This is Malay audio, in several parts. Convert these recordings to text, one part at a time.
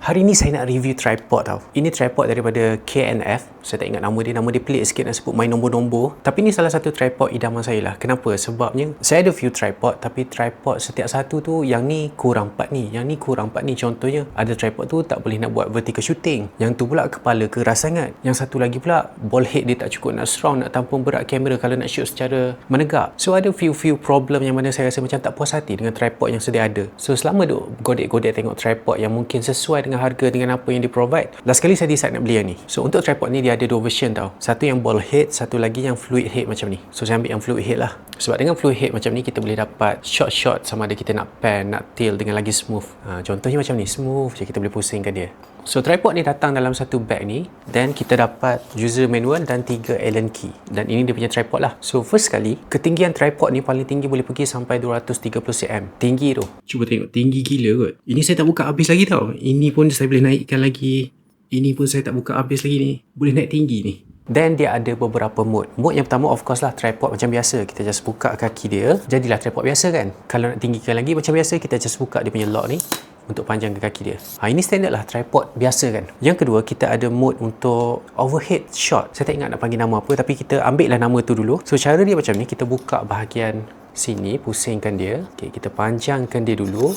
Hari ni saya nak review tripod tau. Ini tripod daripada KNF. Saya tak ingat nama dia pelik sikit nak sebut main nombor-nombor. Tapi ni salah satu tripod idaman saya lah. Kenapa? Sebabnya saya ada few tripod, tapi tripod setiap satu tu yang ni kurang 4 ni, yang ni kurang 4 ni. Contohnya ada tripod tu tak boleh nak buat vertical shooting. Yang tu pula kepala keras sangat. Yang satu lagi pula ball head dia tak cukup nak strong, nak tampung berat kamera kalau nak shoot secara menegak. So ada few problem yang mana saya rasa macam tak puas hati dengan tripod yang sedia ada. So selama duk godek-godek tengok tripod yang mungkin sesuai dengan harga dengan apa yang di provide, last kali saya decide nak beli yang ni. So untuk tripod ni dia ada dua version tau. Satu yang ball head, satu lagi yang fluid head macam ni. So saya ambil yang fluid head lah. Sebab dengan fluid head macam ni kita boleh dapat shot sama ada kita nak pan, nak tilt dengan lagi smooth. Contohnya macam ni, smooth je kita boleh pusingkan dia. So tripod ni datang dalam satu bag ni, then kita dapat user manual dan 3 Allen key. Dan ini dia punya tripod lah. So first sekali, ketinggian tripod ni paling tinggi boleh pergi sampai 230 cm. Tinggi tu. Cuba tengok, tinggi gila kot. Ini saya tak buka habis lagi tau. Ini pun saya boleh naikkan lagi. Ini pun saya tak buka habis lagi ni. Boleh naik tinggi ni. Then dia ada beberapa mode. Mode yang pertama of course lah tripod macam biasa. Kita just buka kaki dia. Jadilah tripod biasa kan. Kalau nak tinggikan lagi macam biasa, kita just buka dia punya lock ni untuk panjangkan kaki dia. Ini standard lah tripod biasa kan. Yang kedua, kita ada mode untuk overhead shot. Saya tak ingat nak panggil nama apa, tapi kita ambil lah nama tu dulu. So cara dia macam ni, kita buka bahagian sini, pusingkan dia. Okay, kita panjangkan dia dulu.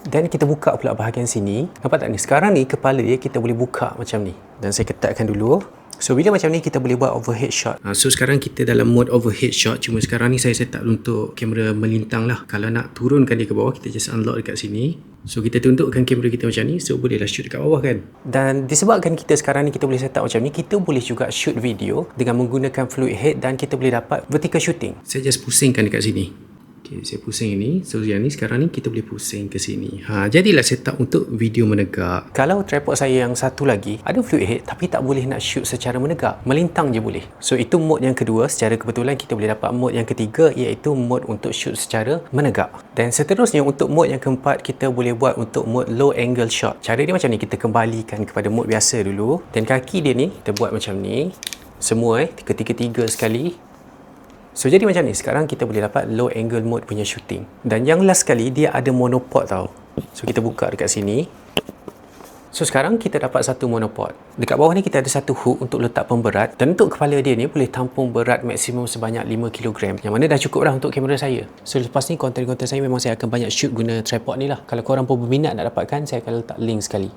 Dan kita buka pula bahagian sini. Nampak tak ni? Sekarang ni kepala dia kita boleh buka macam ni. Dan saya ketatkan dulu. So bila macam ni kita boleh buat overhead shot. So sekarang kita dalam mode overhead shot. Cuma sekarang ni saya set up untuk kamera melintang lah. Kalau nak turunkan dia ke bawah, kita just unlock dekat sini. So kita tundukkan kamera kita macam ni. So bolehlah shoot dekat bawah kan. Dan disebabkan kita sekarang ni kita boleh set up macam ni, kita boleh juga shoot video dengan menggunakan fluid head dan kita boleh dapat vertical shooting. Saya just pusingkan dekat sini. Okay, saya pusing ini. So yang ni sekarang ni kita boleh pusing ke sini. Jadilah setup untuk video menegak. Kalau tripod saya yang satu lagi ada fluid head tapi tak boleh nak shoot secara menegak, melintang je boleh. So itu mode yang kedua. Secara kebetulan kita boleh dapat mode yang ketiga, iaitu mode untuk shoot secara menegak. Dan seterusnya untuk mode yang keempat, kita boleh buat untuk mode low angle shot. Cara dia macam ni, kita kembalikan kepada mode biasa dulu. Dan kaki dia ni kita buat macam ni. Semua ketiga-tiga sekali. So jadi macam ni, sekarang kita boleh dapat low angle mode punya shooting. Dan yang last sekali, dia ada monopod tau. So kita buka dekat sini. So sekarang kita dapat satu monopod. Dekat bawah ni kita ada satu hook untuk letak pemberat. Dan untuk kepala dia ni boleh tampung berat maksimum sebanyak 5 kg. Yang mana dah cukup dah untuk kamera saya. So lepas ni konten-konten saya memang saya akan banyak shoot guna tripod ni lah. Kalau korang pun berminat nak dapatkan, saya akan letak link sekali.